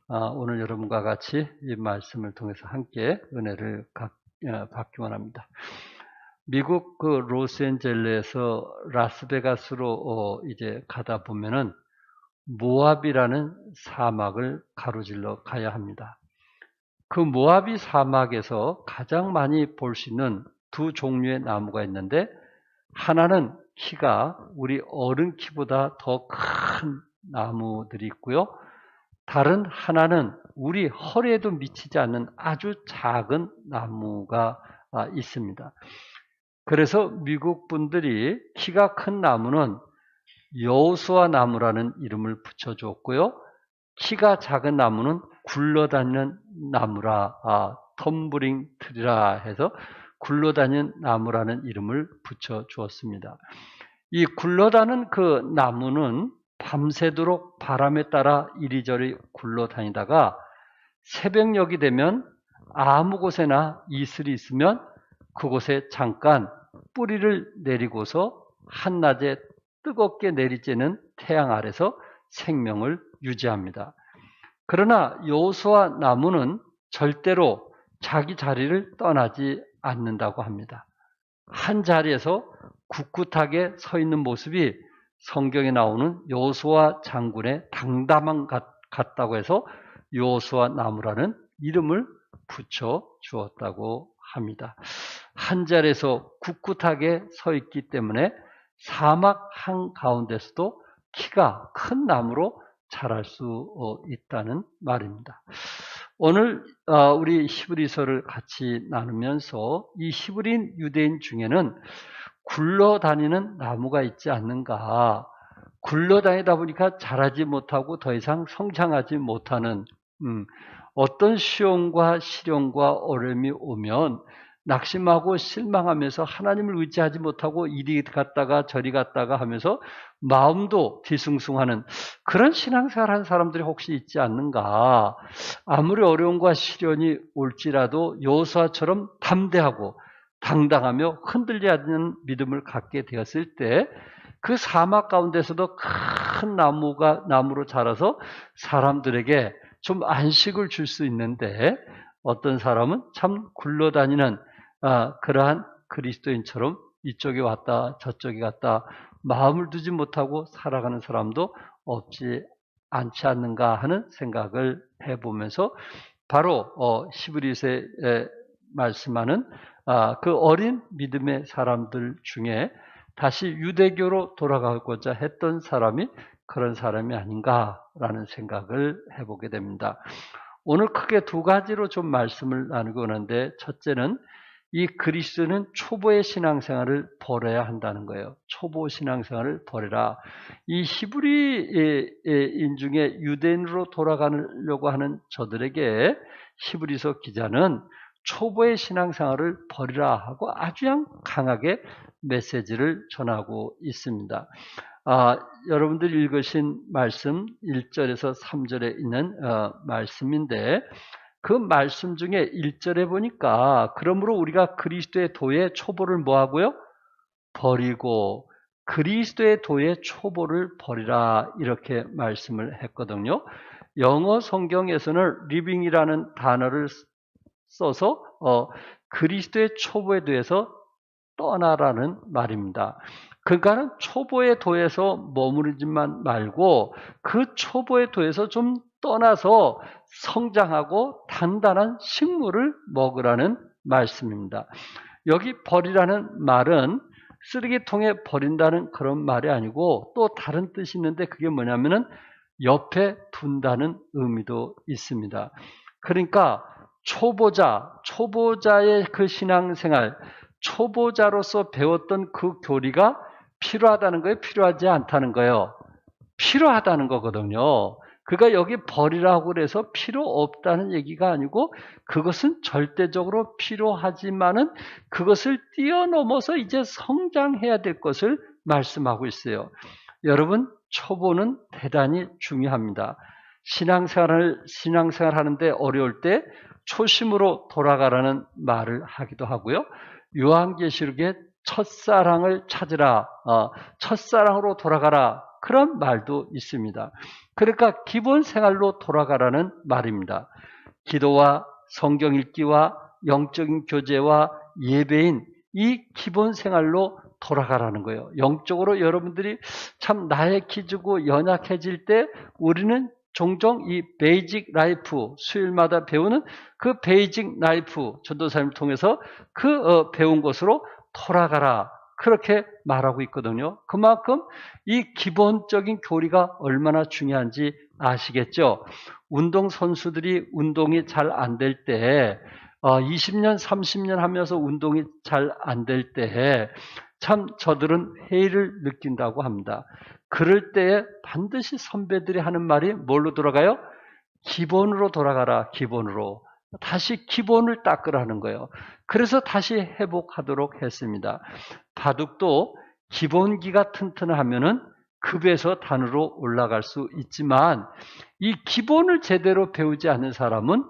오늘 여러분과 같이 이 말씀을 통해서 함께 은혜를 받기 원합니다. 미국 로스앤젤레스에서 라스베가스로 이제 가다 보면은 모압이라는 사막을 가로질러 가야 합니다. 그 모압이 사막에서 가장 많이 볼 수 있는 두 종류의 나무가 있는데, 하나는 키가 우리 어른 키보다 더 큰 나무들이 있고요. 다른 하나는 우리 허리에도 미치지 않는 아주 작은 나무가 있습니다. 그래서 미국 분들이 키가 큰 나무는 여호수아 나무라는 이름을 붙여주었고요. 키가 작은 나무는 굴러다니는 나무라, 텀블링 트리라 해서 굴러다니는 나무라는 이름을 붙여주었습니다. 이 굴러다니는 그 나무는 밤새도록 바람에 따라 이리저리 굴러다니다가 새벽녘이 되면 아무 곳에나 이슬이 있으면 그곳에 잠깐 뿌리를 내리고서 한낮에 뜨겁게 내리쬐는 태양 아래서 생명을 유지합니다. 그러나 여호수아 나무는 절대로 자기 자리를 떠나지 않는다고 합니다. 한 자리에서 굳굳하게 서 있는 모습이 성경에 나오는 여호수아 장군의 당담함 같다고 해서 여호수아 나무라는 이름을 붙여 주었다고 합니다. 한 자리에서 굳굳하게 서 있기 때문에 사막 한가운데서도 키가 큰 나무로 자랄 수 있다는 말입니다. 오늘 우리 히브리서를 같이 나누면서 이 히브리인 유대인 중에는 굴러다니는 나무가 있지 않는가, 굴러다니다 보니까 자라지 못하고 더 이상 성장하지 못하는 어떤 시험과 시련과 어려움이 오면 낙심하고 실망하면서 하나님을 의지하지 못하고 이리 갔다가 저리 갔다가 하면서 마음도 뒤숭숭하는 그런 신앙생활하는 사람들이 혹시 있지 않는가. 아무리 어려움과 시련이 올지라도 여호수아처럼 담대하고 당당하며 흔들리지 않는 믿음을 갖게 되었을 때 그 사막 가운데서도 큰 나무로 자라서 사람들에게 좀 안식을 줄 수 있는데, 어떤 사람은 참 굴러다니는 그러한 그리스도인처럼 이쪽에 왔다 저쪽에 갔다 마음을 두지 못하고 살아가는 사람도 없지 않지 않는가 하는 생각을 해보면서 바로 히브리서에 말씀하는 그 어린 믿음의 사람들 중에 다시 유대교로 돌아가고자 했던 사람이 그런 사람이 아닌가라는 생각을 해보게 됩니다. 오늘 크게 두 가지로 좀 말씀을 나누고 오는데, 첫째는 이 그리스도는 초보의 신앙생활을 버려야 한다는 거예요. 초보 신앙생활을 버려라. 이 히브리인 중에 유대인으로 돌아가려고 하는 저들에게 히브리서 기자는 초보의 신앙생활을 버리라 하고 아주 강하게 메시지를 전하고 있습니다. 여러분들이 읽으신 말씀 1절에서 3절에 있는 말씀인데, 그 말씀 중에 1절에 보니까 그러므로 우리가 그리스도의 도의 초보를 뭐하고요? 버리고 그리스도의 도의 초보를 버리라, 이렇게 말씀을 했거든요. 영어 성경에서는 living이라는 단어를 써서 그리스도의 초보에 대해서 떠나라는 말입니다. 그러니까는 초보의 도에서 머무르지만 말고 그 초보의 도에서 좀 떠나서 성장하고 단단한 식물을 먹으라는 말씀입니다. 여기 버리라는 말은 쓰레기통에 버린다는 그런 말이 아니고 또 다른 뜻이 있는데, 그게 뭐냐면은 옆에 둔다는 의미도 있습니다. 그러니까 초보자의 그 신앙생활, 초보자로서 배웠던 그 교리가 필요하다는 거예요? 필요하지 않다는 거예요? 필요하다는 거거든요. 그러니까 여기 버리라고 그래서 필요 없다는 얘기가 아니고, 그것은 절대적으로 필요하지만은 그것을 뛰어넘어서 이제 성장해야 될 것을 말씀하고 있어요. 여러분, 초보는 대단히 중요합니다. 신앙생활 하는데 어려울 때 초심으로 돌아가라는 말을 하기도 하고요. 요한계시록에 첫사랑을 찾으라, 첫사랑으로 돌아가라, 그런 말도 있습니다. 그러니까 기본 생활로 돌아가라는 말입니다. 기도와 성경 읽기와 영적인 교제와 예배인 이 기본 생활로 돌아가라는 거예요. 영적으로 여러분들이 참 나약해지고 연약해질 때 우리는 종종 이 베이직 라이프, 수요일마다 배우는 그 베이직 라이프 전도사님을 통해서 배운 것으로 돌아가라. 그렇게 말하고 있거든요. 그만큼 이 기본적인 교리가 얼마나 중요한지 아시겠죠? 운동선수들이 운동이 잘 안 될 때, 20년, 30년 하면서 운동이 잘 안 될 때, 참 저들은 회의를 느낀다고 합니다. 그럴 때에 반드시 선배들이 하는 말이 뭘로 돌아가요? 기본으로 돌아가라, 기본으로. 다시 기본을 닦으라는 거예요. 그래서 다시 회복하도록 했습니다. 바둑도 기본기가 튼튼하면은 급에서 단으로 올라갈 수 있지만 이 기본을 제대로 배우지 않는 사람은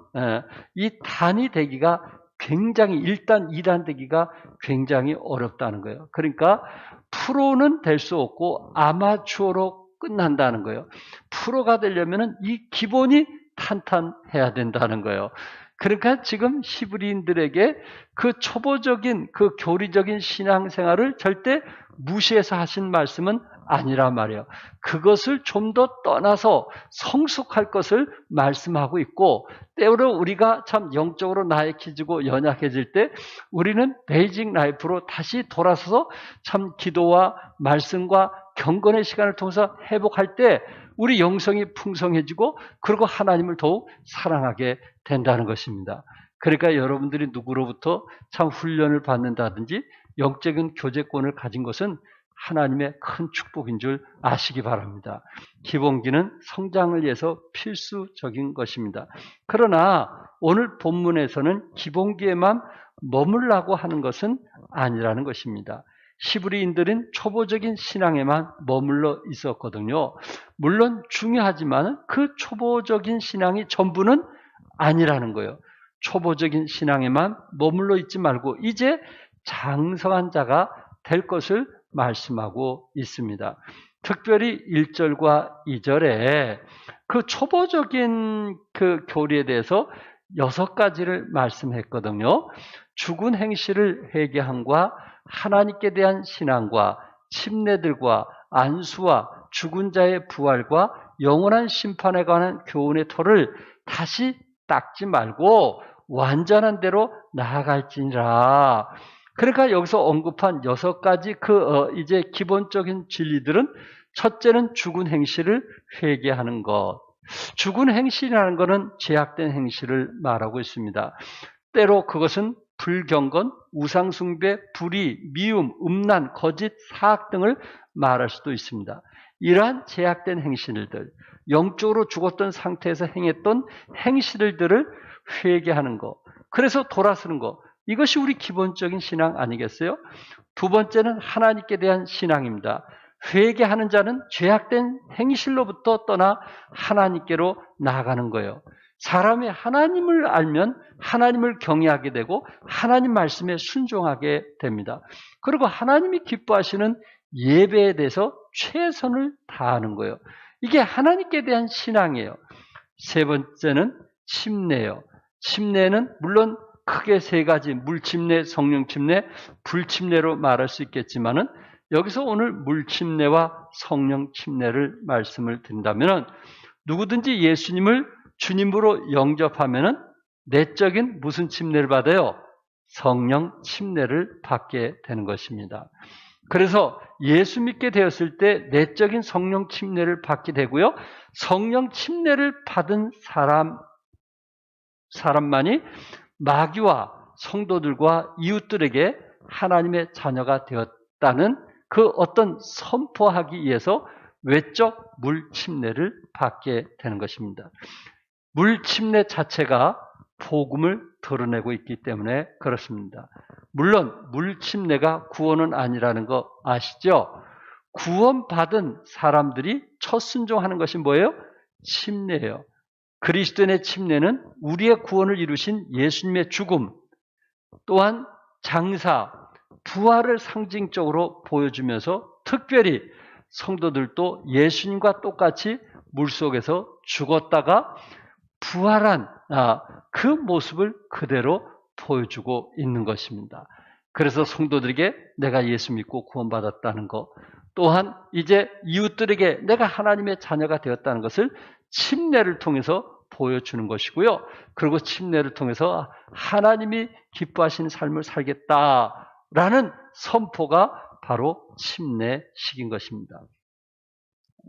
이 단이 되기가 굉장히 1단, 2단 되기가 굉장히 어렵다는 거예요. 그러니까 프로는 될 수 없고 아마추어로 끝난다는 거예요. 프로가 되려면 이 기본이 탄탄해야 된다는 거예요. 그러니까 지금 히브리인들에게 그 초보적인 그 교리적인 신앙생활을 절대 무시해서 하신 말씀은 아니란 말이에요. 그것을 좀 더 떠나서 성숙할 것을 말씀하고 있고, 때로 우리가 참 영적으로 나약해지고 연약해질 때 우리는 베이직 라이프로 다시 돌아서서 참 기도와 말씀과 경건의 시간을 통해서 회복할 때 우리 영성이 풍성해지고 그리고 하나님을 더욱 사랑하게 된다는 것입니다. 그러니까 여러분들이 누구로부터 참 훈련을 받는다든지 영적인 교제권을 가진 것은 하나님의 큰 축복인 줄 아시기 바랍니다. 기본기는 성장을 위해서 필수적인 것입니다. 그러나 오늘 본문에서는 기본기에만 머물라고 하는 것은 아니라는 것입니다. 히브리인들은 초보적인 신앙에만 머물러 있었거든요. 물론 중요하지만 그 초보적인 신앙이 전부는 아니라는 거예요. 초보적인 신앙에만 머물러 있지 말고 이제 장성한 자가 될 것을 말씀하고 있습니다. 특별히 1절과 2절에 그 초보적인 그 교리에 대해서 6가지를 말씀했거든요. 죽은 행실을 회개함과 하나님께 대한 신앙과 침례들과 안수와 죽은 자의 부활과 영원한 심판에 관한 교훈의 터를 다시 닦지 말고 완전한 대로 나아갈지니라. 그러니까 여기서 언급한 6가지 이제 기본적인 진리들은 첫째는 죽은 행실을 회개하는 것. 죽은 행실이라는 것은 죄악된 행실을 말하고 있습니다. 때로 그것은 불경건, 우상숭배, 불의, 미움, 음란, 거짓, 사악 등을 말할 수도 있습니다. 이러한 죄악된 행실들, 영적으로 죽었던 상태에서 행했던 행실들을 회개하는 것, 그래서 돌아서는 것, 이것이 우리 기본적인 신앙 아니겠어요? 두 번째는 하나님께 대한 신앙입니다. 회개하는 자는 죄악된 행실로부터 떠나 하나님께로 나아가는 거예요. 사람이 하나님을 알면 하나님을 경외하게 되고 하나님 말씀에 순종하게 됩니다. 그리고 하나님이 기뻐하시는 예배에 대해서 최선을 다하는 거예요. 이게 하나님께 대한 신앙이에요. 세 번째는 침례예요. 침례는 물론 크게 3가지, 물침례, 성령침례, 불침례로 말할 수 있겠지만은 여기서 오늘 물침례와 성령침례를 말씀을 드린다면은 누구든지 예수님을 주님으로 영접하면은 내적인 무슨 침례를 받아요? 성령 침례를 받게 되는 것입니다. 그래서 예수 믿게 되었을 때 내적인 성령 침례를 받게 되고요. 성령 침례를 받은 사람만이 마귀와 성도들과 이웃들에게 하나님의 자녀가 되었다는 그 어떤 선포하기 위해서 외적 물 침례를 받게 되는 것입니다. 물 침례 자체가 복음을 드러내고 있기 때문에 그렇습니다. 물론 물 침례가 구원은 아니라는 거 아시죠? 구원받은 사람들이 첫 순종하는 것이 뭐예요? 침례예요. 그리스도인의 침례는 우리의 구원을 이루신 예수님의 죽음, 또한 장사, 부활을 상징적으로 보여주면서 특별히 성도들도 예수님과 똑같이 물속에서 죽었다가 부활한 그 모습을 그대로 보여주고 있는 것입니다. 그래서 성도들에게 내가 예수 믿고 구원받았다는 것, 또한 이제 이웃들에게 내가 하나님의 자녀가 되었다는 것을 침례를 통해서 보여주는 것이고요. 그리고 침례를 통해서 하나님이 기뻐하시는 삶을 살겠다라는 선포가 바로 침례식인 것입니다.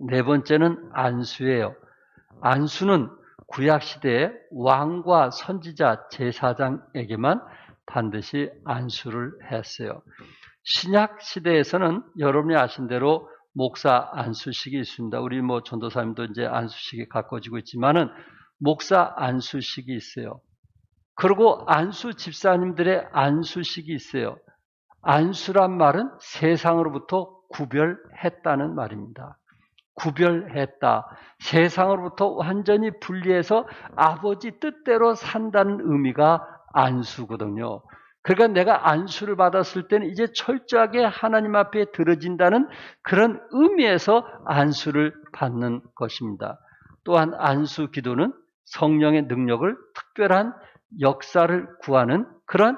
네 번째는 안수예요. 안수는 구약시대에 왕과 선지자 제사장에게만 반드시 안수를 했어요. 신약시대에서는 여러분이 아신 대로 목사 안수식이 있습니다. 우리 전도사님도 이제 안수식이 가꿔지고 있지만은 목사 안수식이 있어요. 그리고 안수 집사님들의 안수식이 있어요. 안수란 말은 세상으로부터 구별했다는 말입니다. 구별했다. 세상으로부터 완전히 분리해서 아버지 뜻대로 산다는 의미가 안수거든요. 그러니까 내가 안수를 받았을 때는 이제 철저하게 하나님 앞에 들어진다는 그런 의미에서 안수를 받는 것입니다. 또한 안수 기도는 성령의 능력을 특별한 역사를 구하는 그런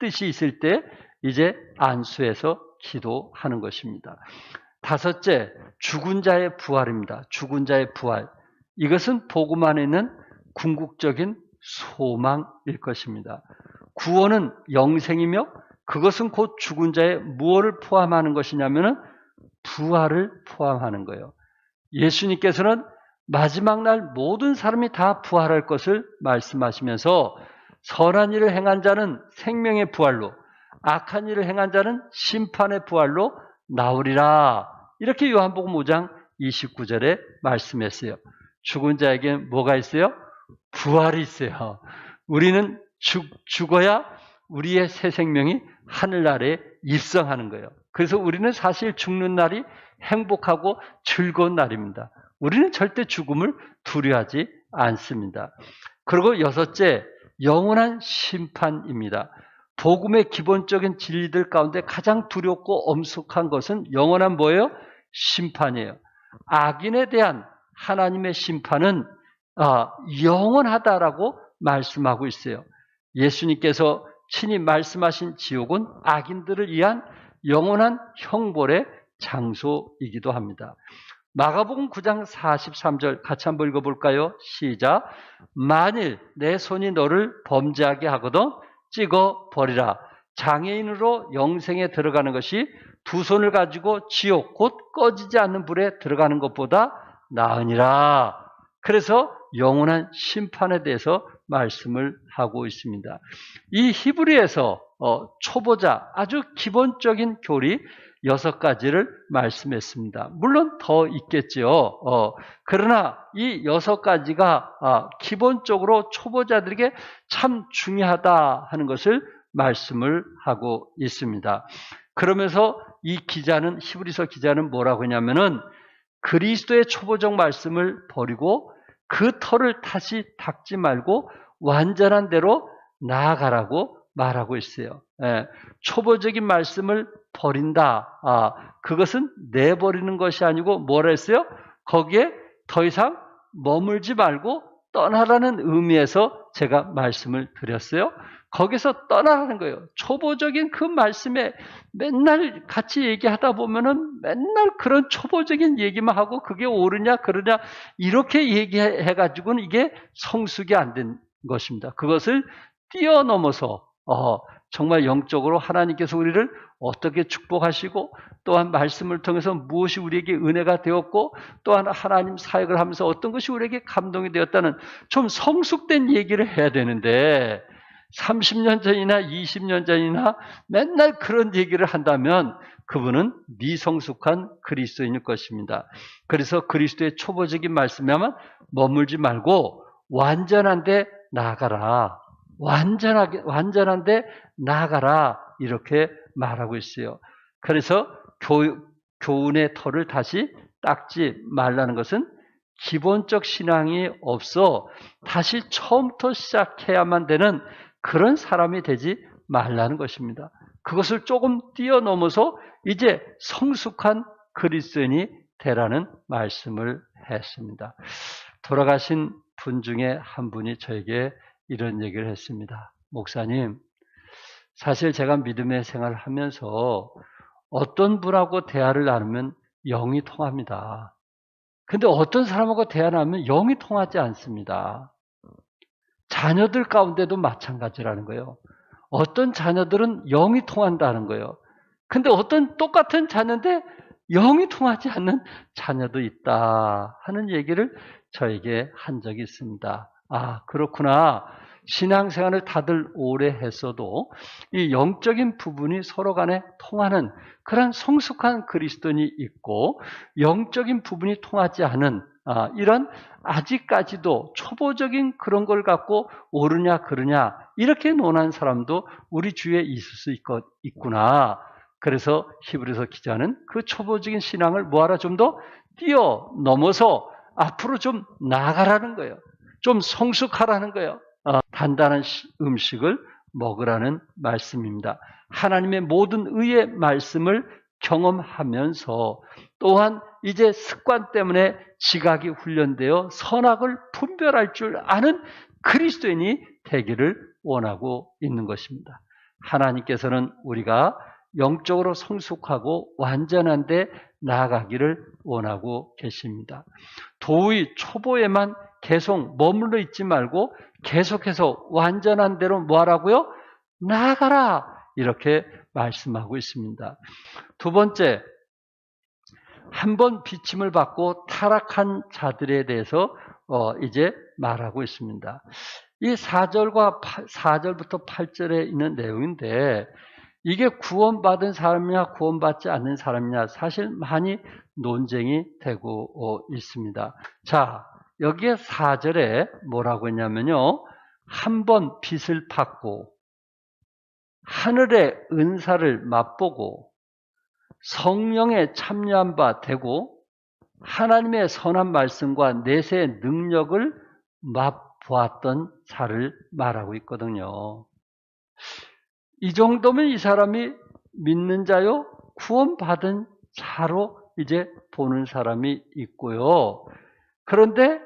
뜻이 있을 때 이제 안수해서 기도하는 것입니다. 다섯째, 죽은 자의 부활입니다. 죽은 자의 부활. 이것은 복음 안에 있는 궁극적인 소망일 것입니다. 구원은 영생이며 그것은 곧 죽은 자의 무엇을 포함하는 것이냐면은 부활을 포함하는 거예요. 예수님께서는 마지막 날 모든 사람이 다 부활할 것을 말씀하시면서 선한 일을 행한 자는 생명의 부활로, 악한 일을 행한 자는 심판의 부활로 나오리라. 이렇게 요한복음 5장 29절에 말씀했어요. 죽은 자에게 뭐가 있어요? 부활이 있어요. 우리는 죽어야 우리의 새 생명이 하늘나라에 입성하는 거예요. 그래서 우리는 사실 죽는 날이 행복하고 즐거운 날입니다. 우리는 절대 죽음을 두려워하지 않습니다. 그리고 여섯째, 영원한 심판입니다. 복음의 기본적인 진리들 가운데 가장 두렵고 엄숙한 것은 영원한 뭐예요? 심판이에요. 악인에 대한 하나님의 심판은 영원하다라고 말씀하고 있어요. 예수님께서 친히 말씀하신 지옥은 악인들을 위한 영원한 형벌의 장소이기도 합니다. 마가복음 9장 43절 같이 한번 읽어볼까요? 시작. 만일 내 손이 너를 범죄하게 하거든 찍어 버리라. 장애인으로 영생에 들어가는 것이 두 손을 가지고 지옥 곧 꺼지지 않는 불에 들어가는 것보다 나으니라. 그래서 영원한 심판에 대해서 말씀을 하고 있습니다. 이 히브리에서 초보자 아주 기본적인 교리 6가지를 말씀했습니다. 물론 더 있겠죠. 그러나 이 6가지가 기본적으로 초보자들에게 참 중요하다 하는 것을 말씀을 하고 있습니다. 그러면서 이 기자는 히브리서 기자는 뭐라고 하냐면은 그리스도의 초보적 말씀을 버리고 그 터를 다시 닦지 말고 완전한 대로 나아가라고 말하고 있어요. 초보적인 말씀을 버린다. 그것은 내버리는 것이 아니고 뭐라 했어요? 거기에 더 이상 머물지 말고 떠나라는 의미에서 제가 말씀을 드렸어요. 거기서 떠나라는 거예요. 초보적인 그 말씀에 맨날 같이 얘기하다 보면은 맨날 그런 초보적인 얘기만 하고 그게 옳으냐 그러냐 이렇게 얘기해가지고는 이게 성숙이 안 된 것입니다. 그것을 뛰어넘어서 정말 영적으로 하나님께서 우리를 어떻게 축복하시고 또한 말씀을 통해서 무엇이 우리에게 은혜가 되었고 또한 하나님 사역을 하면서 어떤 것이 우리에게 감동이 되었다는 좀 성숙된 얘기를 해야 되는데 30년 전이나 20년 전이나 맨날 그런 얘기를 한다면 그분은 미성숙한 그리스도인일 것입니다. 그래서 그리스도의 초보적인 말씀에만 머물지 말고 완전한 데 나아가라. 완전한 데 나아가라. 이렇게 말하고 있어요. 그래서 교훈의 터를 다시 닦지 말라는 것은 기본적 신앙이 없어 다시 처음부터 시작해야만 되는 그런 사람이 되지 말라는 것입니다. 그것을 조금 뛰어넘어서 이제 성숙한 그리스도인이 되라는 말씀을 했습니다. 돌아가신 분 중에 한 분이 저에게 이런 얘기를 했습니다. 목사님, 사실 제가 믿음의 생활을 하면서 어떤 분하고 대화를 나누면 영이 통합니다. 근데 어떤 사람하고 대화 나누면 영이 통하지 않습니다. 자녀들 가운데도 마찬가지라는 거예요. 어떤 자녀들은 영이 통한다는 거예요. 근데 어떤 똑같은 자녀인데 영이 통하지 않는 자녀도 있다 하는 얘기를 저에게 한 적이 있습니다. 아, 그렇구나. 신앙생활을 다들 오래 했어도 이 영적인 부분이 서로 간에 통하는 그런 성숙한 그리스도인이 있고 영적인 부분이 통하지 않은 이런 아직까지도 초보적인 그런 걸 갖고 옳으냐 그르냐 이렇게 논한 사람도 우리 주위에 있을 수 있구나. 그래서 히브리서 기자는 그 초보적인 신앙을 뭐하라 좀 더 뛰어넘어서 앞으로 좀 나아가라는 거예요. 좀 성숙하라는 거예요. 단단한 음식을 먹으라는 말씀입니다. 하나님의 모든 의의 말씀을 경험하면서 또한 이제 습관 때문에 지각이 훈련되어 선악을 분별할 줄 아는 그리스도인이 되기를 원하고 있는 것입니다. 하나님께서는 우리가 영적으로 성숙하고 완전한 데 나아가기를 원하고 계십니다. 도의 초보에만 계속 머물러 있지 말고 계속해서 완전한 대로 뭐하라고요? 나아가라! 이렇게 말씀하고 있습니다. 두 번째, 한번 비침을 받고 타락한 자들에 대해서 이제 말하고 있습니다. 이 4절부터 8절에 있는 내용인데 이게 구원받은 사람이냐 구원받지 않는 사람이냐 사실 많이 논쟁이 되고 있습니다. 자, 여기에 4절에 뭐라고 했냐면요. 한 번 빛을 받고 하늘의 은사를 맛보고 성령에 참여한 바 되고 하나님의 선한 말씀과 내세의 능력을 맛보았던 자를 말하고 있거든요. 이 정도면 이 사람이 믿는 자요, 구원받은 자로 이제 보는 사람이 있고요. 그런데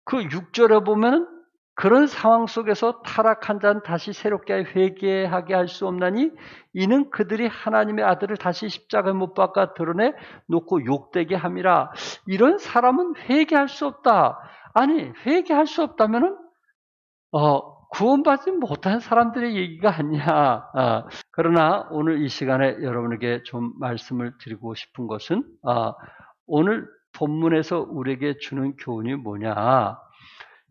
그 6절에 보면 그런 상황 속에서 타락한 자는 다시 새롭게 회개하게 할 수 없나니 이는 그들이 하나님의 아들을 다시 십자가에 못 박아 드러내 놓고 욕되게 함이라. 이런 사람은 회개할 수 없다. 아니, 회개할 수 없다면은 구원받지 못한 사람들의 얘기가 아니야. 그러나 오늘 이 시간에 여러분에게 좀 말씀을 드리고 싶은 것은 오늘 본문에서 우리에게 주는 교훈이 뭐냐.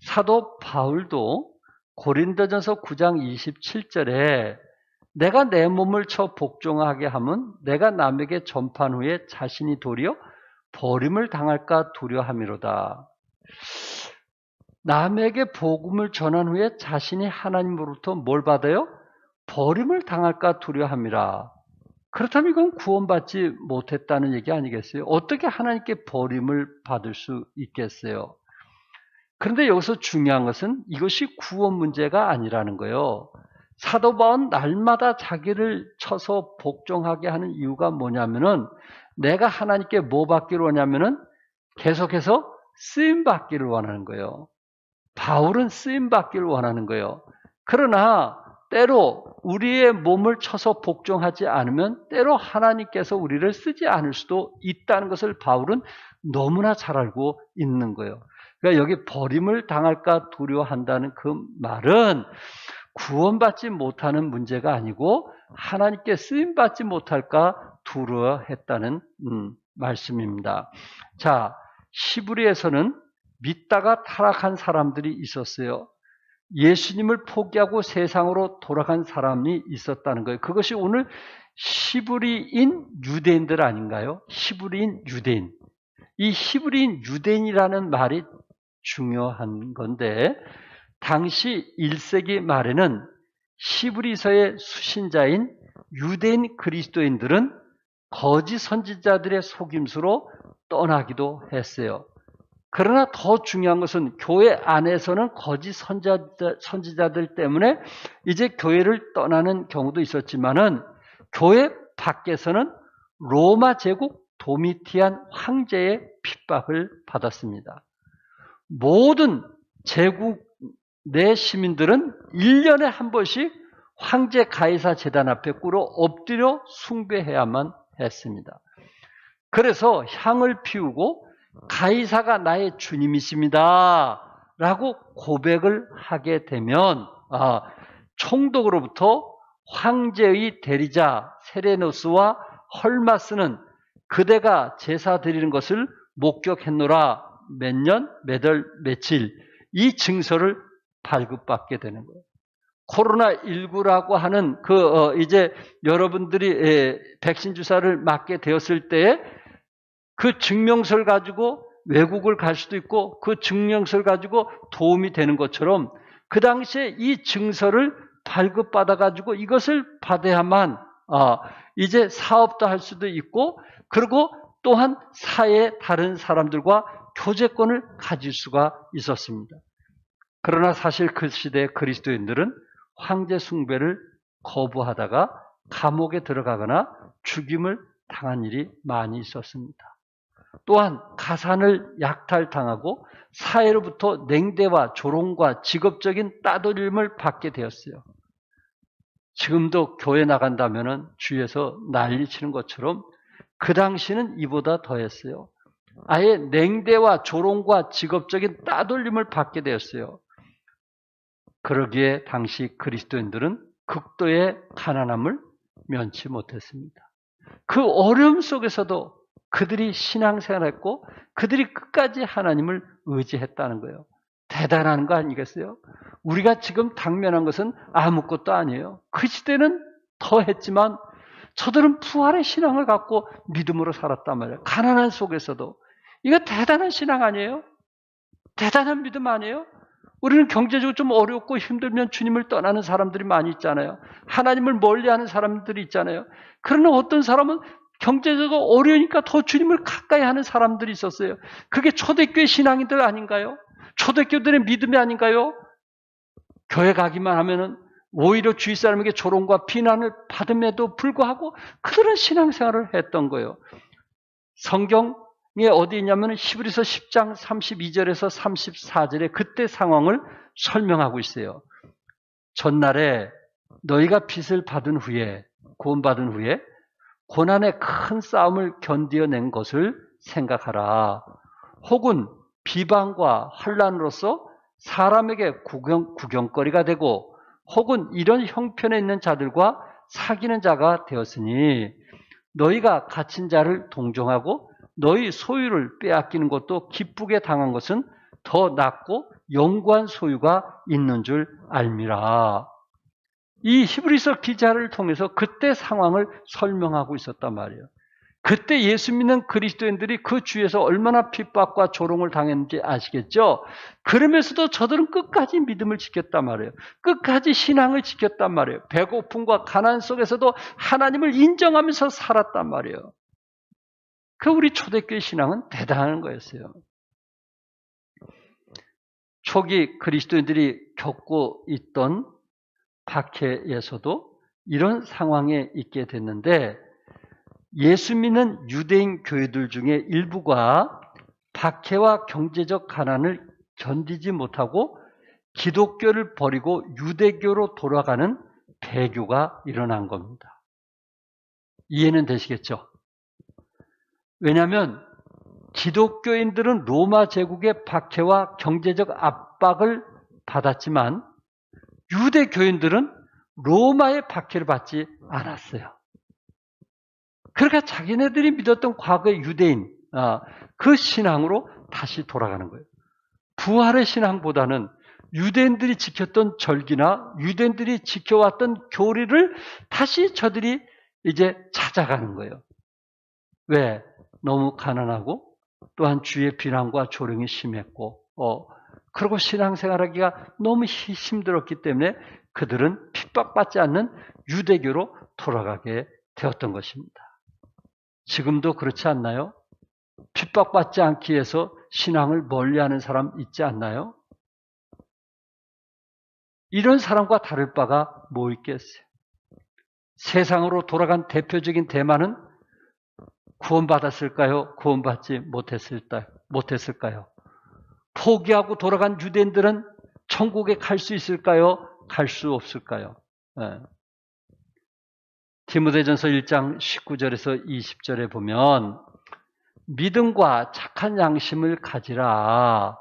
사도 바울도 고린도전서 9장 27절에 내가 내 몸을 쳐 복종하게 하면 내가 남에게 전판 후에 자신이 도리어 버림을 당할까 두려함이로다. 남에게 복음을 전한 후에 자신이 하나님으로부터 뭘 받아요? 버림을 당할까 두려함이라. 그렇다면 이건 구원받지 못했다는 얘기 아니겠어요? 어떻게 하나님께 버림을 받을 수 있겠어요? 그런데 여기서 중요한 것은 이것이 구원 문제가 아니라는 거예요. 사도 바울은 날마다 자기를 쳐서 복종하게 하는 이유가 뭐냐면은 내가 하나님께 뭐 받기를 원하냐면은 계속해서 쓰임 받기를 원하는 거예요. 바울은 쓰임 받기를 원하는 거예요. 그러나 때로 우리의 몸을 쳐서 복종하지 않으면 때로 하나님께서 우리를 쓰지 않을 수도 있다는 것을 바울은 너무나 잘 알고 있는 거예요. 그러니까 여기 버림을 당할까 두려워한다는 그 말은 구원받지 못하는 문제가 아니고 하나님께 쓰임받지 못할까 두려워했다는 말씀입니다. 자, 히브리에서는 믿다가 타락한 사람들이 있었어요. 예수님을 포기하고 세상으로 돌아간 사람이 있었다는 거예요. 그것이 오늘 히브리인 유대인들 아닌가요? 히브리인 유대인. 이 히브리인 유대인이라는 말이 중요한 건데 당시 1세기 말에는 히브리서의 수신자인 유대인 그리스도인들은 거짓 선지자들의 속임수로 떠나기도 했어요. 그러나 더 중요한 것은 교회 안에서는 거짓 선지자들 때문에 이제 교회를 떠나는 경우도 있었지만은 교회 밖에서는 로마 제국 도미티안 황제의 핍박을 받았습니다. 모든 제국 내 시민들은 1년에 한 번씩 황제 가이사 재단 앞에 꿇어 엎드려 숭배해야만 했습니다. 그래서 향을 피우고 가이사가 나의 주님이십니다 라고 고백을 하게 되면 총독으로부터 황제의 대리자 세레노스와 헐마스는 그대가 제사 드리는 것을 목격했노라 몇 년, 몇 월, 며칠 이 증서를 발급받게 되는 거예요. 코로나19라고 하는 이제 여러분들이 백신 주사를 맞게 되었을 때에 그 증명서를 가지고 외국을 갈 수도 있고 그 증명서를 가지고 도움이 되는 것처럼 그 당시에 이 증서를 발급받아 가지고 이것을 받아야만 이제 사업도 할 수도 있고 그리고 또한 사회의 다른 사람들과 교제권을 가질 수가 있었습니다. 그러나 사실 그 시대의 그리스도인들은 황제 숭배를 거부하다가 감옥에 들어가거나 죽임을 당한 일이 많이 있었습니다. 또한 가산을 약탈당하고 사회로부터 냉대와 조롱과 직업적인 따돌림을 받게 되었어요. 지금도 교회 나간다면 주위에서 난리치는 것처럼 그 당시는 이보다 더했어요. 아예 냉대와 조롱과 직업적인 따돌림을 받게 되었어요. 그러기에 당시 그리스도인들은 극도의 가난함을 면치 못했습니다. 그 어려움 속에서도 그들이 신앙생활했고 그들이 끝까지 하나님을 의지했다는 거예요. 대단한 거 아니겠어요? 우리가 지금 당면한 것은 아무것도 아니에요. 그 시대는 더 했지만 저들은 부활의 신앙을 갖고 믿음으로 살았단 말이에요. 가난한 속에서도. 이거 대단한 신앙 아니에요? 대단한 믿음 아니에요? 우리는 경제적으로 좀 어렵고 힘들면 주님을 떠나는 사람들이 많이 있잖아요. 하나님을 멀리하는 사람들이 있잖아요. 그러나 어떤 사람은 경제적으로 어려우니까 더 주님을 가까이 하는 사람들이 있었어요. 그게 초대교회 신앙인들 아닌가요? 초대교들의 믿음이 아닌가요? 교회 가기만 하면은 오히려 주위 사람에게 조롱과 비난을 받음에도 불구하고 그들은 신앙생활을 했던 거예요. 성경에 어디 있냐면 히브리서 10장 32절에서 34절에 그때 상황을 설명하고 있어요. 전날에 너희가 빚을 받은 후에 구원받은 후에 고난의 큰 싸움을 견디어낸 것을 생각하라. 혹은 비방과 환난으로서 사람에게 구경거리가 되고 혹은 이런 형편에 있는 자들과 사귀는 자가 되었으니 너희가 갇힌 자를 동정하고 너희 소유를 빼앗기는 것도 기쁘게 당한 것은 더 낫고 영구한 소유가 있는 줄 알미라. 이 히브리서 기자를 통해서 그때 상황을 설명하고 있었단 말이에요. 그때 예수 믿는 그리스도인들이 그 주위에서 얼마나 핍박과 조롱을 당했는지 아시겠죠? 그러면서도 저들은 끝까지 믿음을 지켰단 말이에요. 끝까지 신앙을 지켰단 말이에요. 배고픔과 가난 속에서도 하나님을 인정하면서 살았단 말이에요. 그 우리 초대교회 신앙은 대단한 거였어요. 초기 그리스도인들이 겪고 있던 박해에서도 이런 상황에 있게 됐는데 예수 믿는 유대인 교회들 중에 일부가 박해와 경제적 가난을 견디지 못하고 기독교를 버리고 유대교로 돌아가는 배교가 일어난 겁니다. 이해는 되시겠죠? 왜냐하면 기독교인들은 로마 제국의 박해와 경제적 압박을 받았지만 유대교인들은 로마의 박해를 받지 않았어요. 그러니까 자기네들이 믿었던 과거의 유대인, 그 신앙으로 다시 돌아가는 거예요. 부활의 신앙보다는 유대인들이 지켰던 절기나 유대인들이 지켜왔던 교리를 다시 저들이 이제 찾아가는 거예요. 왜? 너무 가난하고 또한 주의 비난과 조롱이 심했고 그리고 신앙생활하기가 너무 힘들었기 때문에 그들은 핍박받지 않는 유대교로 돌아가게 되었던 것입니다. 지금도 그렇지 않나요? 핍박받지 않기 위해서 신앙을 멀리하는 사람 있지 않나요? 이런 사람과 다를 바가 뭐 있겠어요? 세상으로 돌아간 대표적인 대만은 구원받았을까요? 구원받지 못했을까요? 포기하고 돌아간 유대인들은 천국에 갈 수 있을까요? 갈 수 없을까요? 디모데전서 1장 19절에서 20절에 보면 믿음과 착한 양심을 가지라.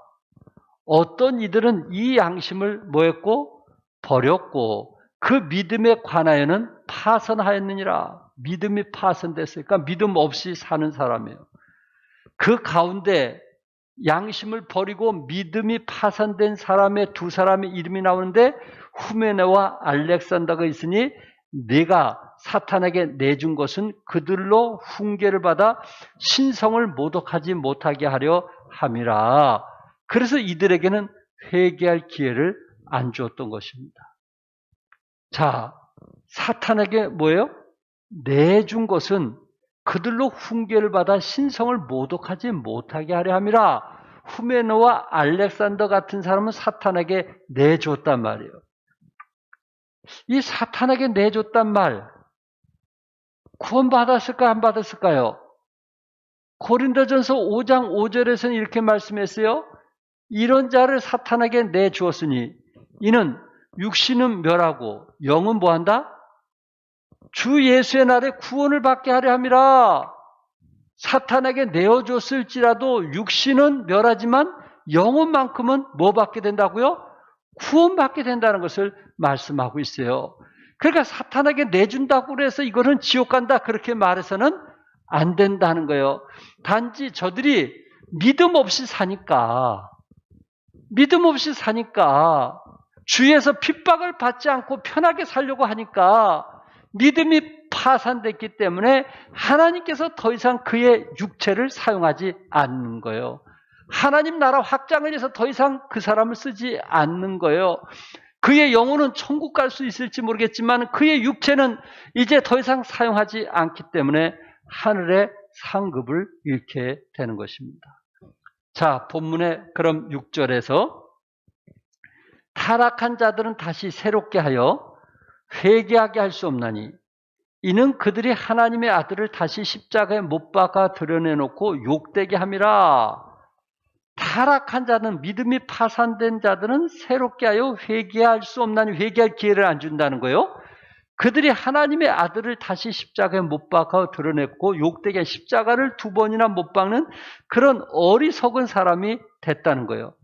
어떤 이들은 이 양심을 뭐했고? 버렸고 그 믿음에 관하여는 파선하였느니라. 믿음이 파선됐으니까 믿음 없이 사는 사람이에요. 그 가운데 양심을 버리고 믿음이 파산된 사람의 두 사람의 이름이 나오는데 후메네와 알렉산더가 있으니 내가 사탄에게 내준 것은 그들로 훈계를 받아 신성을 모독하지 못하게 하려 함이라. 그래서 이들에게는 회개할 기회를 안 주었던 것입니다. 자, 사탄에게 뭐예요? 내준 것은 그들로 훈계를 받아 신성을 모독하지 못하게 하려 함이라. 후메노와 알렉산더 같은 사람은 사탄에게 내줬단 말이에요. 이 사탄에게 내줬단 말, 구원받았을까요? 안 받았을까요? 고린도전서 5장 5절에서는 이렇게 말씀했어요. 이런 자를 사탄에게 내주었으니 이는 육신은 멸하고 영은 뭐한다? 주 예수의 날에 구원을 받게 하려 함이라. 사탄에게 내어줬을지라도 육신은 멸하지만 영혼만큼은 뭐 받게 된다고요? 구원받게 된다는 것을 말씀하고 있어요. 그러니까 사탄에게 내준다고 해서 이거는 지옥 간다 그렇게 말해서는 안 된다는 거예요. 단지 저들이 믿음 없이 사니까 주위에서 핍박을 받지 않고 편하게 살려고 하니까 믿음이 파산됐기 때문에 하나님께서 더 이상 그의 육체를 사용하지 않는 거예요. 하나님 나라 확장을 위해서 더 이상 그 사람을 쓰지 않는 거예요. 그의 영혼은 천국 갈 수 있을지 모르겠지만 그의 육체는 이제 더 이상 사용하지 않기 때문에 하늘의 상급을 잃게 되는 것입니다. 자, 본문에 그럼 6절에서 타락한 자들은 다시 새롭게 하여 회개하게 할 수 없나니 이는 그들이 하나님의 아들을 다시 십자가에 못 박아 드러내놓고 욕되게 함이라. 타락한 자는 믿음이 파산된 자들은 새롭게 하여 회개할 수 없나니 회개할 기회를 안 준다는 거예요. 그들이 하나님의 아들을 다시 십자가에 못 박아 드러냈고 욕되게 십자가를 2번이나 못 박는 그런 어리석은 사람이 됐다는 거예요.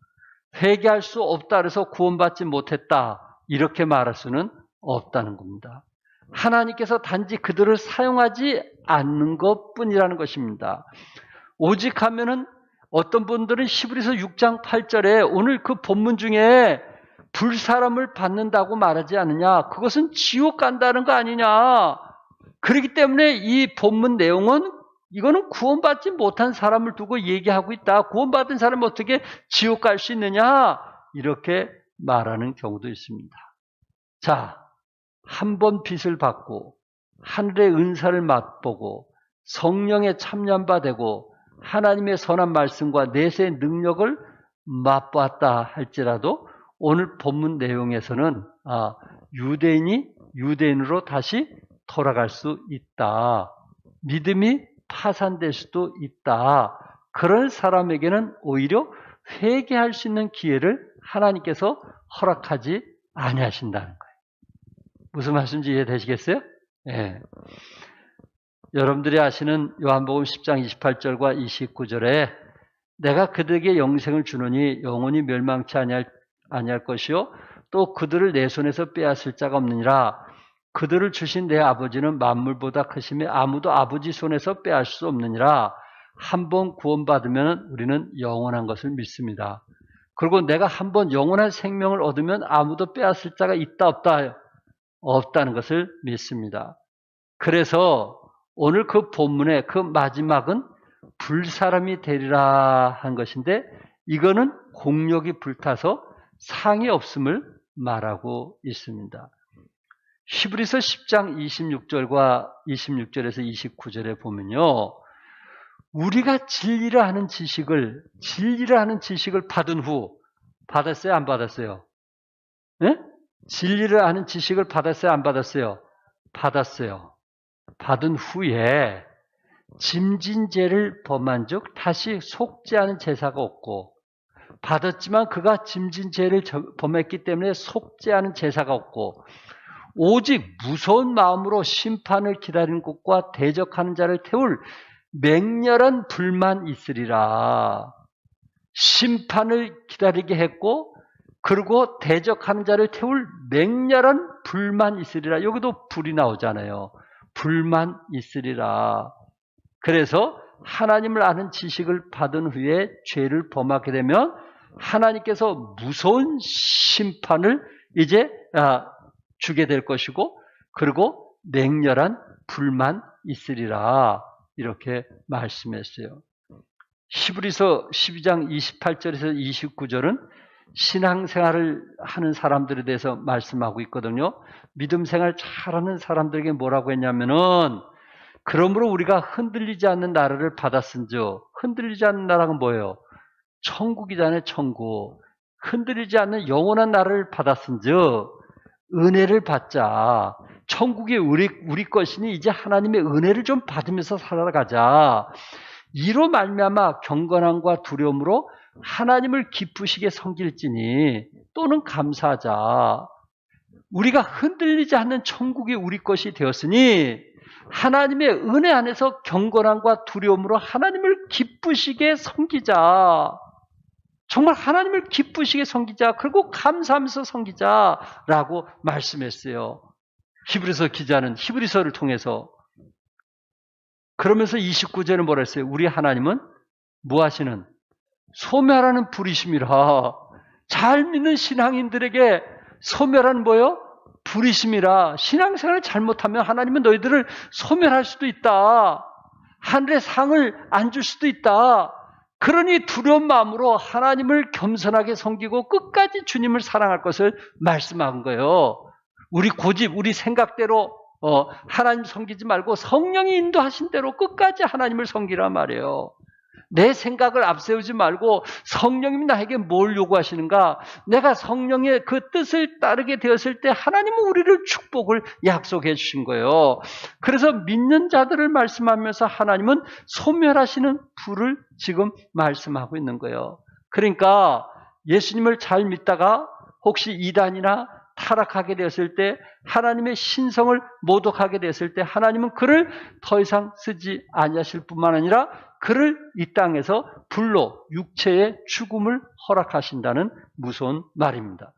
회개할 수 없다 그래서 구원받지 못했다 이렇게 말할 수는 없다는 겁니다. 하나님께서 단지 그들을 사용하지 않는 것뿐이라는 것입니다. 오직 하면은 어떤 분들은 히브리서 6장 8절에 오늘 그 본문 중에 불사람을 받는다고 말하지 않느냐? 그것은 지옥 간다는 거 아니냐? 그렇기 때문에 이 본문 내용은 이거는 구원받지 못한 사람을 두고 얘기하고 있다. 구원받은 사람이 어떻게 지옥 갈 수 있느냐? 이렇게 말하는 경우도 있습니다. 자, 한 번 빚을 받고 하늘의 은사를 맛보고 성령에 참여한 바 되고 하나님의 선한 말씀과 내세의 능력을 맛보았다 할지라도 오늘 본문 내용에서는 유대인이 유대인으로 다시 돌아갈 수 있다. 믿음이 파산될 수도 있다. 그런 사람에게는 오히려 회개할 수 있는 기회를 하나님께서 허락하지 아니하신다는 거예요. 무슨 말씀인지 이해되시겠어요? 네. 여러분들이 아시는 요한복음 10장 28절과 29절에 내가 그들에게 영생을 주노니 영원히 멸망치 아니할 것이요 또 그들을 내 손에서 빼앗을 자가 없느니라. 그들을 주신 내 아버지는 만물보다 크심에 아무도 아버지 손에서 빼앗을 수 없느니라. 한번 구원받으면 우리는 영원한 것을 믿습니다. 그리고 내가 한번 영원한 생명을 얻으면 아무도 빼앗을 자가 있다 없다? 없다는 것을 믿습니다. 그래서 오늘 그 본문의 그 마지막은 불사람이 되리라 한 것인데 이거는 공력이 불타서 상이 없음을 말하고 있습니다. 히브리서 10장 26절과 26절에서 29절에 보면요. 우리가 진리를 하는 지식을 받은 후 받았어요? 안 받았어요? 네? 진리를 아는 지식을 받았어요? 안 받았어요? 받았어요. 받은 후에 짐진죄를 범한 즉 다시 속죄하는 제사가 없고, 받았지만 그가 짐진죄를 범했기 때문에 속죄하는 제사가 없고, 오직 무서운 마음으로 심판을 기다리는 것과 대적하는 자를 태울 맹렬한 불만 있으리라. 심판을 기다리게 했고, 그리고 대적하는 자를 태울 맹렬한 불만 있으리라. 여기도 불이 나오잖아요. 불만 있으리라. 그래서 하나님을 아는 지식을 받은 후에 죄를 범하게 되면 하나님께서 무서운 심판을 이제 주게 될 것이고, 그리고 맹렬한 불만 있으리라. 이렇게 말씀했어요. 히브리서 12장 28절에서 29절은 신앙생활을 하는 사람들에 대해서 말씀하고 있거든요. 믿음생활 잘하는 사람들에게 뭐라고 했냐면은, 그러므로 우리가 흔들리지 않는 나라를 받았은즉, 흔들리지 않는 나라가 뭐예요? 천국이잖아요. 천국. 흔들리지 않는 영원한 나라를 받았은즉 은혜를 받자. 천국이 우리 것이니 이제 하나님의 은혜를 좀 받으면서 살아가자. 이로 말미암아 경건함과 두려움으로 하나님을 기쁘시게 섬길지니 또는 감사하자. 우리가 흔들리지 않는 천국이 우리 것이 되었으니 하나님의 은혜 안에서 경건함과 두려움으로 하나님을 기쁘시게 섬기자. 정말 하나님을 기쁘시게 섬기자. 그리고 감사하면서 섬기자라고 말씀했어요. 히브리서 기자는 히브리서를 통해서. 그러면서 29절에 뭐라 했어요? 우리 하나님은 뭐 하시는? 소멸하는 불이심이라. 잘 믿는 신앙인들에게 소멸하는 뭐요? 불이심이라. 신앙생활을 잘못하면 하나님은 너희들을 소멸할 수도 있다. 하늘의 상을 안 줄 수도 있다. 그러니 두려운 마음으로 하나님을 겸손하게 섬기고 끝까지 주님을 사랑할 것을 말씀한 거예요. 우리 고집, 우리 생각대로 하나님 섬기지 말고 성령이 인도하신 대로 끝까지 하나님을 섬기란 말이에요. 내 생각을 앞세우지 말고 성령님이 나에게 뭘 요구하시는가? 내가 성령의 그 뜻을 따르게 되었을 때 하나님은 우리를 축복을 약속해 주신 거예요. 그래서 믿는 자들을 말씀하면서 하나님은 소멸하시는 불을 지금 말씀하고 있는 거예요. 그러니까 예수님을 잘 믿다가 혹시 이단이나 타락하게 되었을 때, 하나님의 신성을 모독하게 되었을 때 하나님은 그를 더 이상 쓰지 아니하실 뿐만 아니라 그를 이 땅에서 불로 육체의 죽음을 허락하신다는 무서운 말입니다.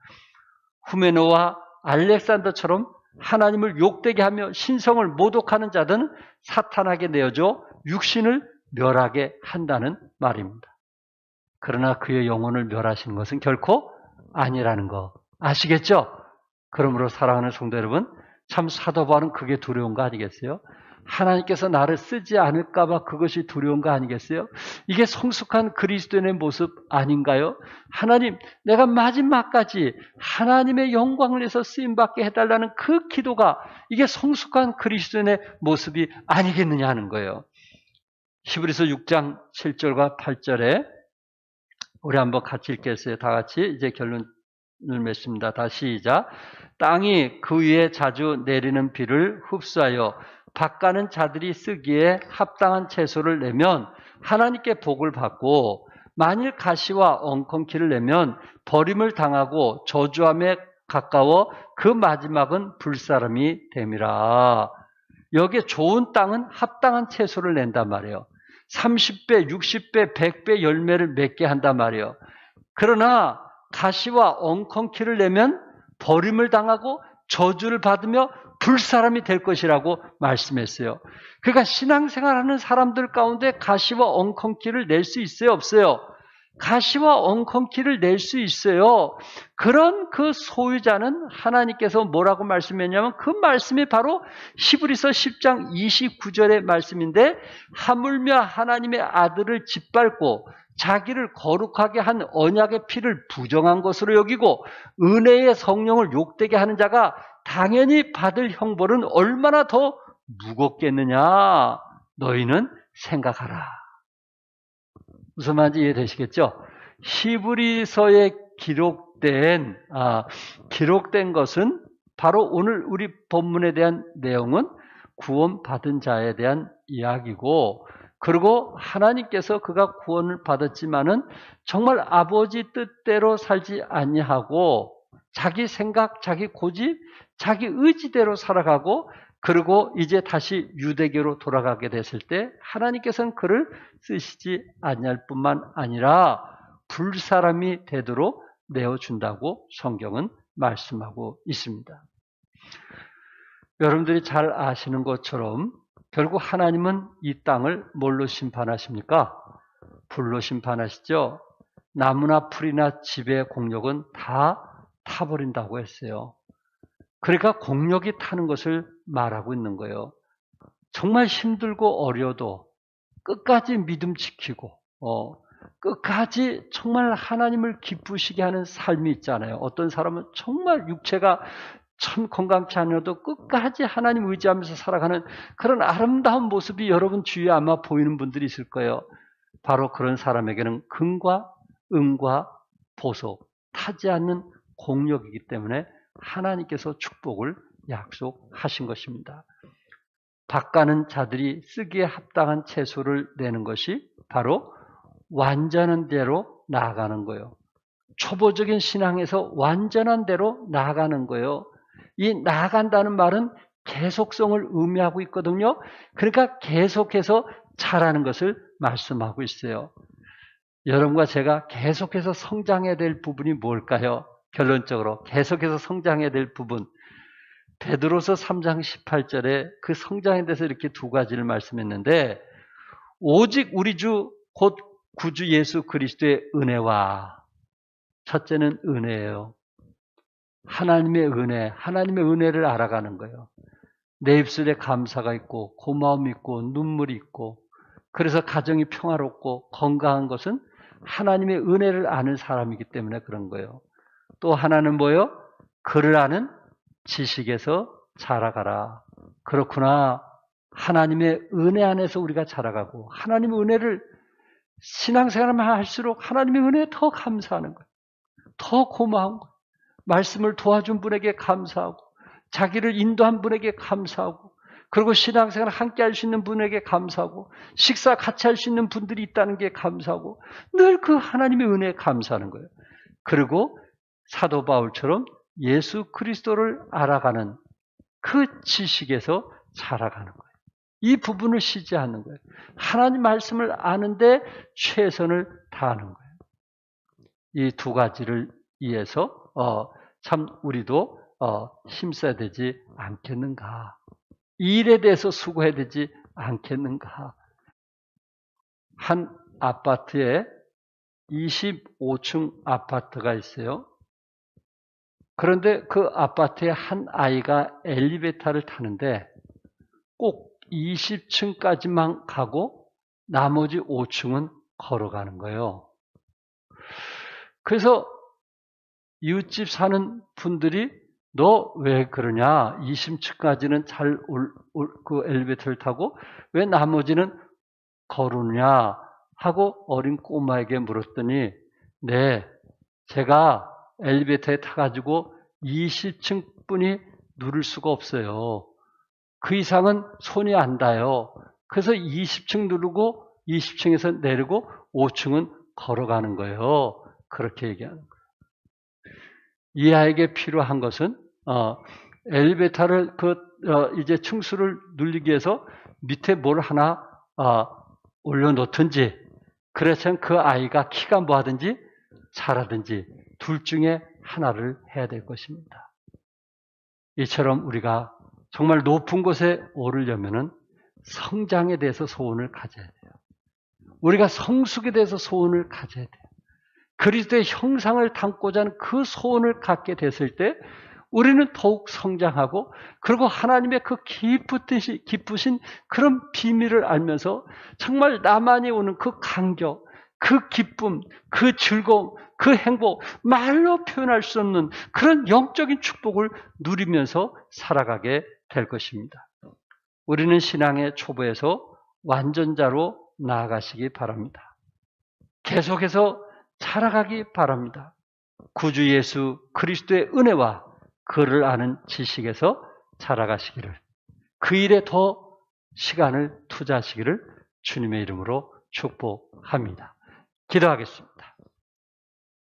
후메노와 알렉산더처럼 하나님을 욕되게 하며 신성을 모독하는 자들은 사탄에게 내어줘 육신을 멸하게 한다는 말입니다. 그러나 그의 영혼을 멸하시는 것은 결코 아니라는 거 아시겠죠? 그러므로 사랑하는 성도 여러분, 참 사도 바울은 그게 두려운 거 아니겠어요? 하나님께서 나를 쓰지 않을까 봐 그것이 두려운 거 아니겠어요? 이게 성숙한 그리스도인의 모습 아닌가요? 하나님, 내가 마지막까지 하나님의 영광을 위해서 쓰임받게 해달라는 그 기도가 이게 성숙한 그리스도인의 모습이 아니겠느냐 하는 거예요. 히브리서 6장 7절과 8절에 우리 한번 같이 읽겠어요. 다 같이 이제 결론을 맺습니다. 다시 시작. 땅이 그 위에 자주 내리는 비를 흡수하여 밭가는 자들이 쓰기에 합당한 채소를 내면 하나님께 복을 받고, 만일 가시와 엉겅퀴를 내면 버림을 당하고 저주함에 가까워 그 마지막은 불사름이 됨이라. 여기에 좋은 땅은 합당한 채소를 낸단 말이에요. 30배, 60배, 100배 열매를 맺게 한단 말이에요. 그러나 가시와 엉겅퀴를 내면 버림을 당하고 저주를 받으며 불사람이 될 것이라고 말씀했어요. 그러니까 신앙생활하는 사람들 가운데 가시와 엉겅퀴를 낼 수 있어요? 없어요? 가시와 엉겅퀴를 낼 수 있어요. 그런 그 소유자는 하나님께서 뭐라고 말씀했냐면 그 말씀이 바로 히브리서 10장 29절의 말씀인데, 하물며 하나님의 아들을 짓밟고 자기를 거룩하게 한 언약의 피를 부정한 것으로 여기고 은혜의 성령을 욕되게 하는 자가 당연히 받을 형벌은 얼마나 더 무겁겠느냐 너희는 생각하라. 무슨 말인지 이해되시겠죠? 히브리서에 기록된 것은 바로 오늘 우리 본문에 대한 내용은 구원받은 자에 대한 이야기고, 그리고 하나님께서 그가 구원을 받았지만은 정말 아버지 뜻대로 살지 아니하고 자기 생각, 자기 고집, 자기 의지대로 살아가고, 그리고 이제 다시 유대교로 돌아가게 됐을 때 하나님께서는 그를 쓰시지 아니할 뿐만 아니라 불사람이 되도록 내어준다고 성경은 말씀하고 있습니다. 여러분들이 잘 아시는 것처럼 결국 하나님은 이 땅을 뭘로 심판하십니까? 불로 심판하시죠. 나무나 풀이나 집의 공력은 다 타버린다고 했어요. 그러니까 공력이 타는 것을 말하고 있는 거예요. 정말 힘들고 어려도 끝까지 믿음 지키고 끝까지 정말 하나님을 기쁘시게 하는 삶이 있잖아요. 어떤 사람은 정말 육체가 참 건강치 않아도 끝까지 하나님 의지하면서 살아가는 그런 아름다운 모습이 여러분 주위에 아마 보이는 분들이 있을 거예요. 바로 그런 사람에게는 금과 은과 보석, 타지 않는 공력이기 때문에 하나님께서 축복을 약속하신 것입니다. 밭가는 자들이 쓰기에 합당한 채소를 내는 것이 바로 완전한 대로 나아가는 거예요. 초보적인 신앙에서 완전한 대로 나아가는 거예요. 이 나아간다는 말은 계속성을 의미하고 있거든요. 그러니까 계속해서 자라는 것을 말씀하고 있어요. 여러분과 제가 계속해서 성장해야 될 부분이 뭘까요? 결론적으로 계속해서 성장해야 될 부분. 베드로서 3장 18절에 그 성장에 대해서 이렇게 두 가지를 말씀했는데, 오직 우리 주 곧 구주 예수 그리스도의 은혜와, 첫째는 은혜예요. 하나님의 은혜, 하나님의 은혜를 알아가는 거예요. 내 입술에 감사가 있고 고마움이 있고 눈물이 있고, 그래서 가정이 평화롭고 건강한 것은 하나님의 은혜를 아는 사람이기 때문에 그런 거예요. 또 하나는 뭐예요? 그를 아는 지식에서 자라가라. 그렇구나. 하나님의 은혜 안에서 우리가 자라가고, 하나님의 은혜를 신앙생활만 할수록 하나님의 은혜에 더 감사하는 거예요. 더 고마운 거예요. 말씀을 도와준 분에게 감사하고, 자기를 인도한 분에게 감사하고, 그리고 신앙생활 함께 할 수 있는 분에게 감사하고, 식사 같이 할 수 있는 분들이 있다는 게 감사하고, 늘 그 하나님의 은혜에 감사하는 거예요. 그리고 사도 바울처럼 예수 그리스도를 알아가는 그 지식에서 자라가는 거예요. 이 부분을 쉬지 않는 거예요. 하나님 말씀을 아는데 최선을 다하는 거예요. 이 두 가지를 위해서 참 우리도 힘써야 되지 않겠는가. 이 일에 대해서 수고해야 되지 않겠는가. 한 아파트에 25층 아파트가 있어요. 그런데 그 아파트에 한 아이가 엘리베이터를 타는데 꼭 20층까지만 가고 나머지 5층은 걸어가는 거예요. 그래서 이웃집 사는 분들이 너 왜 그러냐? 20층까지는 잘 그 엘리베이터를 타고 왜 나머지는 걸으냐? 하고 어린 꼬마에게 물었더니, 네, 제가 엘리베이터에 타가지고 20층 뿐이 누를 수가 없어요. 그 이상은 손이 안 닿아요. 그래서 20층 누르고 20층에서 내리고 5층은 걸어가는 거예요. 그렇게 얘기하는 거예요. 이 아이에게 필요한 것은 엘리베이터를 이제 층수를 누리기 위해서 밑에 뭘 하나 올려놓든지, 그래서 그 아이가 키가 뭐하든지 잘하든지 둘 중에 하나를 해야 될 것입니다. 이처럼 우리가 정말 높은 곳에 오르려면은 성장에 대해서 소원을 가져야 돼요. 우리가 성숙에 대해서 소원을 가져야 돼요. 그리스도의 형상을 담고자 하는 그 소원을 갖게 됐을 때 우리는 더욱 성장하고, 그리고 하나님의 그 기쁘신 그런 비밀을 알면서 정말 나만이 오는 그 감격, 그 기쁨, 그 즐거움, 그 행복, 말로 표현할 수 없는 그런 영적인 축복을 누리면서 살아가게 될 것입니다. 우리는 신앙의 초보에서 완전자로 나아가시기 바랍니다. 계속해서 자라가기 바랍니다. 구주 예수 그리스도의 은혜와 그를 아는 지식에서 자라가시기를, 그 일에 더 시간을 투자하시기를 주님의 이름으로 축복합니다. 기도하겠습니다.